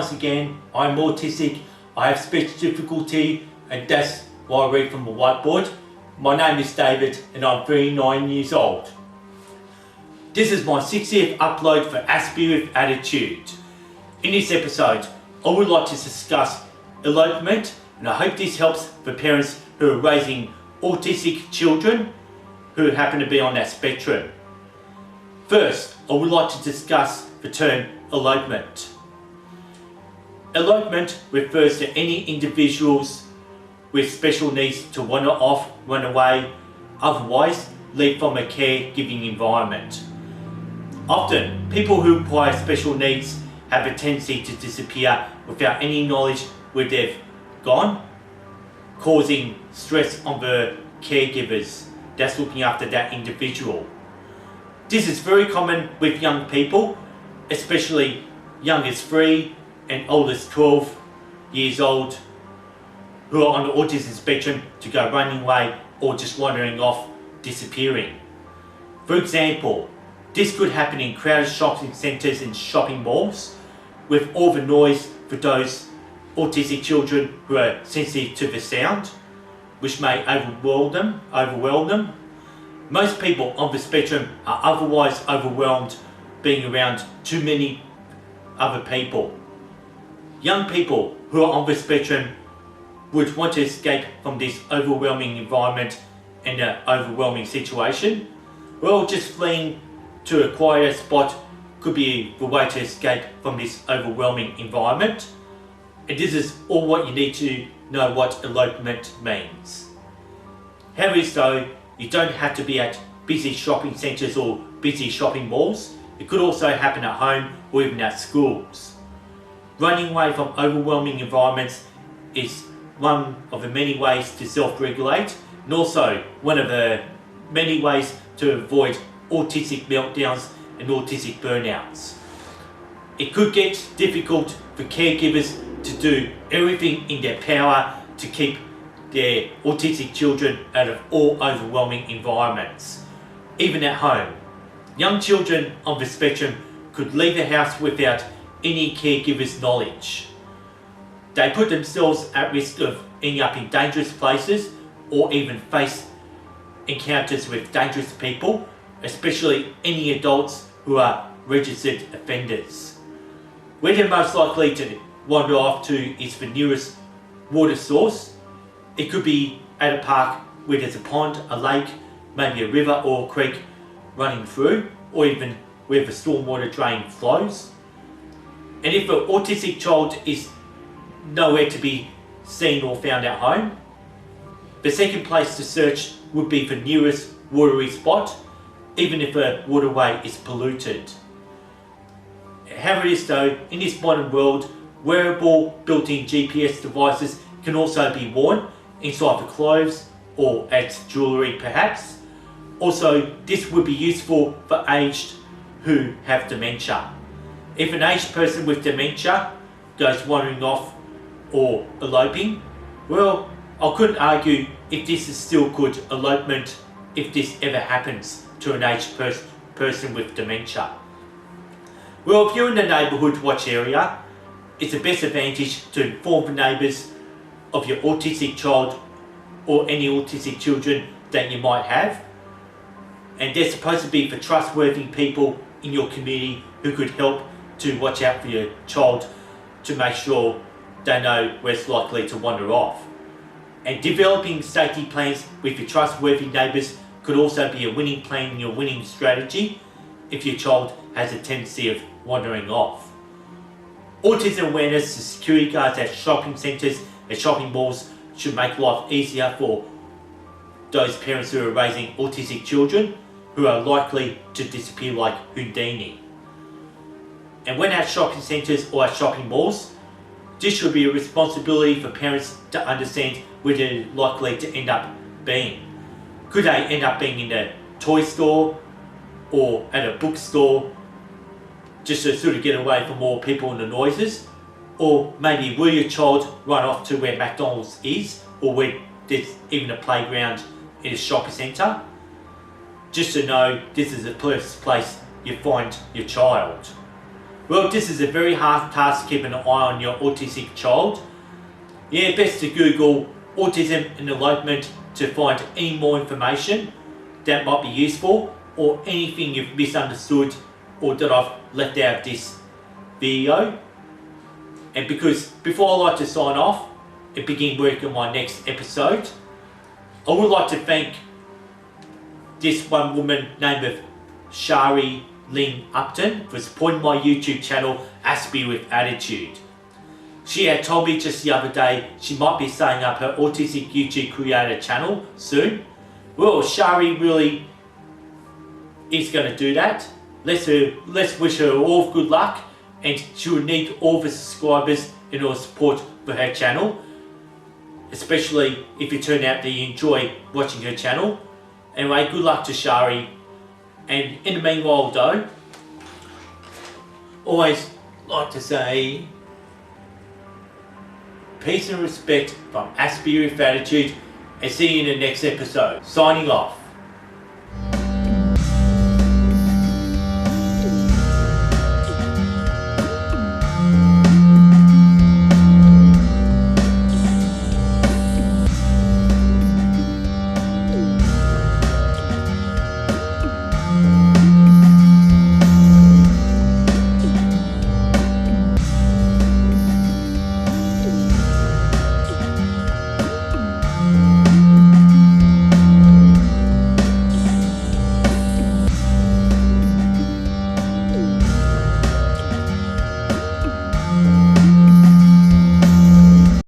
once again, I'm autistic, I have speech difficulty, and that's why I read from the whiteboard. My name is David and I'm 39 years old. This is my 60th upload for Aspie with Attitude. In this episode, I would like to discuss elopement, and I hope this helps for parents who are raising autistic children who happen to be on that spectrum. First, I would like to discuss the term elopement. Elopement refers to any individuals with special needs to wander off, run away, otherwise leave from a caregiving environment. Often, people who require special needs have a tendency to disappear without any knowledge where they've gone, causing stress on the caregivers that's looking after that individual. This is very common with young people, especially young as 3 and old as 12 years old, who are on the autism spectrum, to go running away or just wandering off, disappearing. For example, this could happen in crowded shopping centres and shopping malls, with all the noise for those autistic children who are sensitive to the sound, which may overwhelm them. Most people on the spectrum are otherwise overwhelmed being around too many other people. Young people who are on the spectrum would want to escape from this overwhelming environment and an overwhelming situation. Well, just fleeing to a quieter spot could be the way to escape from this overwhelming environment. And this is all what you need to know what elopement means. However, though, you don't have to be at busy shopping centres or busy shopping malls. It could also happen at home or even at schools. Running away from overwhelming environments is one of the many ways to self-regulate, and also one of the many ways to avoid autistic meltdowns and autistic burnouts. It could get difficult for caregivers to do everything in their power to keep their autistic children out of all overwhelming environments. Even at home, young children on the spectrum could leave the house without any caregiver's knowledge. They put themselves at risk of ending up in dangerous places or even face encounters with dangerous people, especially any adults who are registered offenders. Where they're most likely to wander off to is the nearest water source. It could be at a park where there's a pond, a lake, maybe a river or a creek running through, or even where the stormwater drain flows. And if an autistic child is nowhere to be seen or found at home, the second place to search would be the nearest watery spot, even if a waterway is polluted. However it is though, in this modern world, wearable built-in GPS devices can also be worn inside the clothes or as jewellery perhaps. Also, this would be useful for aged who have dementia. If an aged person with dementia goes wandering off or eloping, well, I couldn't argue if this is still good elopement if this ever happens to an aged person with dementia. Well, if you're in the neighbourhood watch area, it's the best advantage to inform the neighbours of your autistic child or any autistic children that you might have. And they're supposed to be for trustworthy people in your community who could help to watch out for your child to make sure they know where it's likely to wander off. And developing safety plans with your trustworthy neighbours could also be a winning plan in your winning strategy if your child has a tendency of wandering off. Autism awareness to security guards at shopping centres and shopping malls should make life easier for those parents who are raising autistic children who are likely to disappear like Houdini. And when at shopping centres or at shopping malls, this should be a responsibility for parents to understand where they're likely to end up being. Could they end up being in a toy store or at a bookstore just to sort of get away from more people and the noises? Or maybe will your child run off to where McDonald's is, or where there's even a playground in a shopping centre? Just to know this is the first place you find your child. Well, this is a very hard task keeping an eye on your autistic child. Yeah, best to Google Autism and Elopement to find any more information that might be useful, or anything you've misunderstood or that I've left out of this video. And because before I like to sign off and begin working on my next episode, I would like to thank this one woman named Shari Lynn Upton for supporting my YouTube channel Aspie with Attitude. She had told me just the other day she might be setting up her autistic YouTube creator channel soon. Well, Shari really is going to do that. Let's wish her all good luck, and she will need all the subscribers and all support for her channel, especially if it turned out that you enjoy watching her channel. Anyway, good luck to Shari, and in the meanwhile though, always like to say peace and respect from Aspie with Attitude, and see you in the next episode. Signing off.